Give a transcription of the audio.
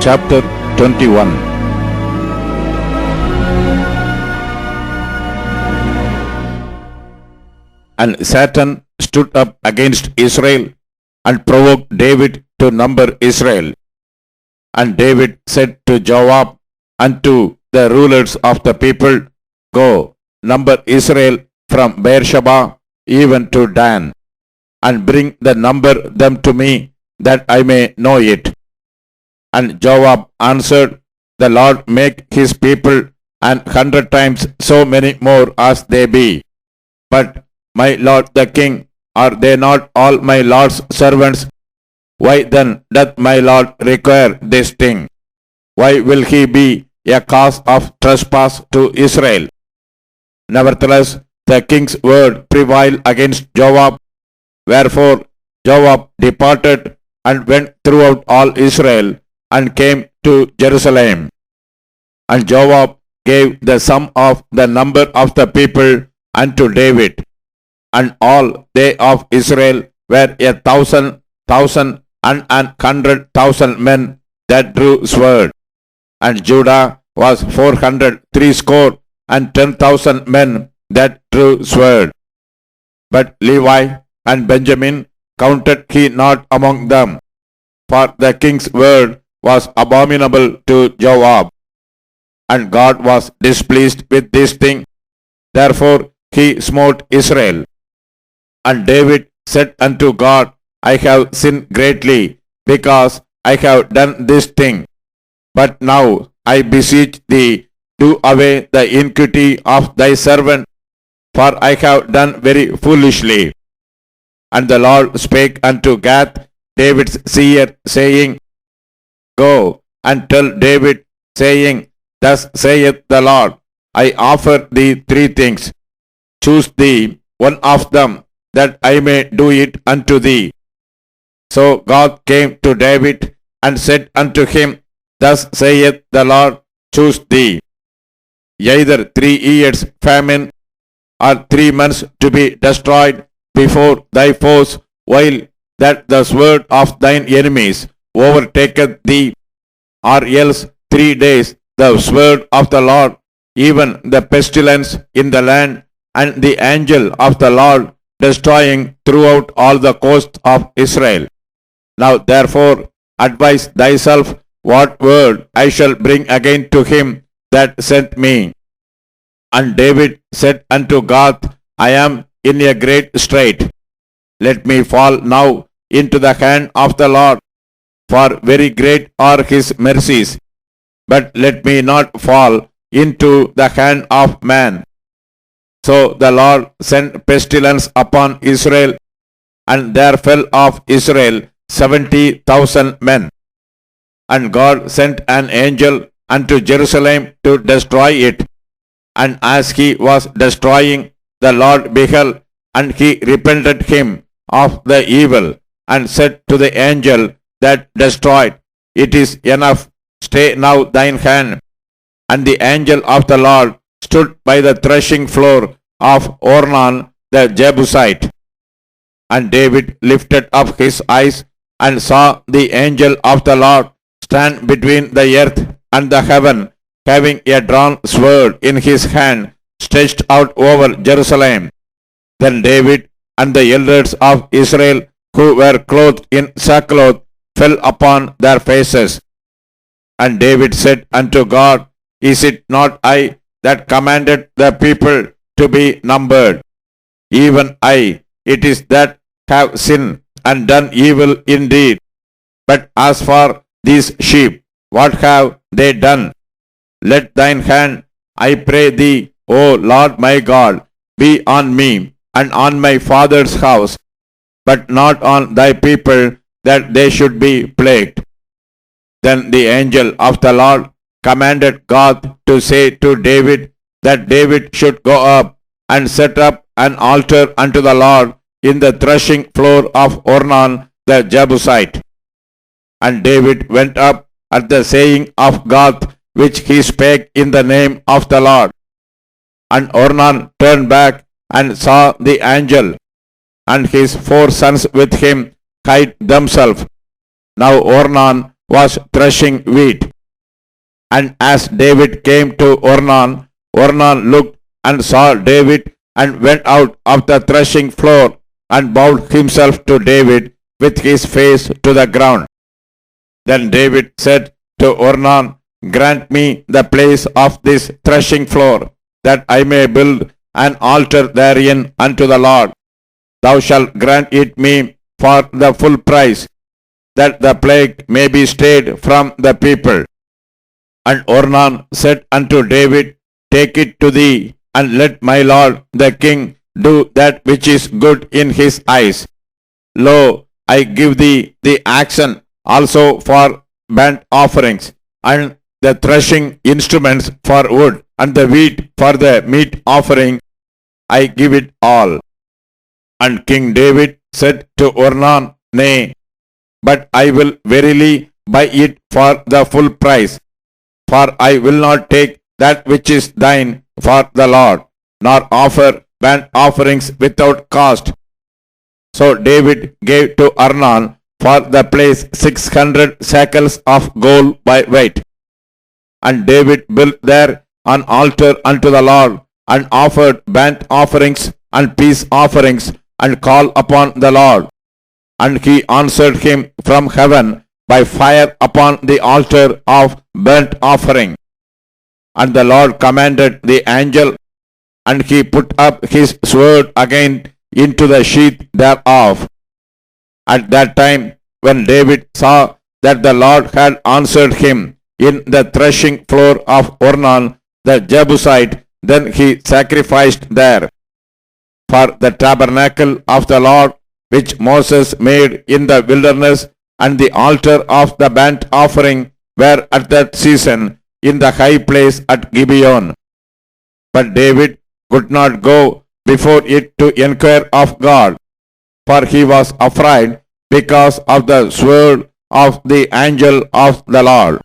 Chapter 21. And Satan stood up against Israel and provoked David to number Israel. And David said to Joab and to the rulers of the people, Go, number Israel from Beersheba even to Dan, and bring the number them to me, that I may know it. And Joab answered, The Lord make his people 100 times so many more as they be. But my lord the king, are they not all my lord's servants? Why then doth my lord require this thing? Why will he be a cause of trespass to Israel? Nevertheless, the king's word prevailed against Joab. Wherefore Joab departed and went throughout all Israel and came to Jerusalem. And Joab gave the sum of the number of the people unto David. And all they of Israel were 1,000 and 100,000 men that drew sword. And Judah was 460 men that drew sword. But Levi and Benjamin counted he not among them, for the king's word was abominable to Joab. And God was displeased with this thing, therefore he smote Israel. And David said unto God, I have sinned greatly, because I have done this thing. But now I beseech thee, do away the iniquity of thy servant, for I have done very foolishly. And the Lord spake unto Gath, David's seer, saying, Go and tell David, saying, Thus saith the Lord, I offer thee 3 things. Choose thee one of them, that I may do it unto thee. So God came to David and said unto him, Thus saith the Lord, choose thee either 3 years famine, or 3 months to be destroyed before thy foes, while that the sword of thine enemies overtaketh thee, or else 3 days the sword of the Lord, even the pestilence in the land, and the angel of the Lord destroying throughout all the coasts of Israel. Now therefore advise thyself what word I shall bring again to him that sent me. And David said unto God, I am in a great strait. Let me fall now into the hand of the Lord, for very great are his mercies. But let me not fall into the hand of man. So the Lord sent pestilence upon Israel, and there fell of Israel 70,000 men. And God sent an angel unto Jerusalem to destroy it. And as he was destroying, the Lord beheld, and he repented him of the evil, and said to the angel that destroyed, It is enough, stay now thine hand. And the angel of the Lord stood by the threshing floor of Ornan the Jebusite. And David lifted up his eyes and saw the angel of the Lord stand between the earth and the heaven, having a drawn sword in his hand, stretched out over Jerusalem. Then David and the elders of Israel, who were clothed in sackcloth, fell upon their faces. And David said unto God, Is it not I that commanded the people to be numbered? Even I, it is that have sinned and done evil indeed. But as for these sheep, what have they done? Let thine hand, I pray thee, O Lord my God, be on me and on my father's house, but not on thy people, that they should be plagued. Then the angel of the Lord commanded God to say to David, that David should go up and set up an altar unto the Lord in the threshing floor of Ornan the Jebusite. And David went up at the saying of God, which he spake in the name of the Lord. And Ornan turned back and saw the angel, and his 4 sons with him hid themselves. Now Ornan was threshing wheat. And as David came to Ornan, Ornan looked and saw David and went out of the threshing floor and bowed himself to David with his face to the ground. Then David said to Ornan, "Grant me the place of this threshing floor, that I may build an altar therein unto the Lord. Thou shalt grant it me for the full price, that the plague may be stayed from the people." And Ornan said unto David, "Take it to thee, and let my lord the king do that which is good in his eyes. Lo, I give thee the oxen also for burnt offerings, and the threshing instruments for wood, and the wheat for the meat offering. I give it all." And King David said to Ornan, "Nay, but I will verily buy it for the full price, for I will not take that which is thine for the Lord, nor offer burnt offerings without cost." So David gave to Ornan for the place 600 shekels of gold by weight. And David built there an altar unto the Lord, and offered burnt offerings and peace offerings, and called upon the Lord. And he answered him from heaven by fire upon the altar of burnt offering. And the Lord commanded the angel, and he put up his sword again into the sheath thereof. At that time, when David saw that the Lord had answered him in the threshing floor of Ornan the Jebusite, then he sacrificed there. For the tabernacle of the Lord, which Moses made in the wilderness, and the altar of the burnt offering were at that season in the high place at Gibeon. But David could not go before it to inquire of God, for he was afraid because of the sword of the angel of the Lord.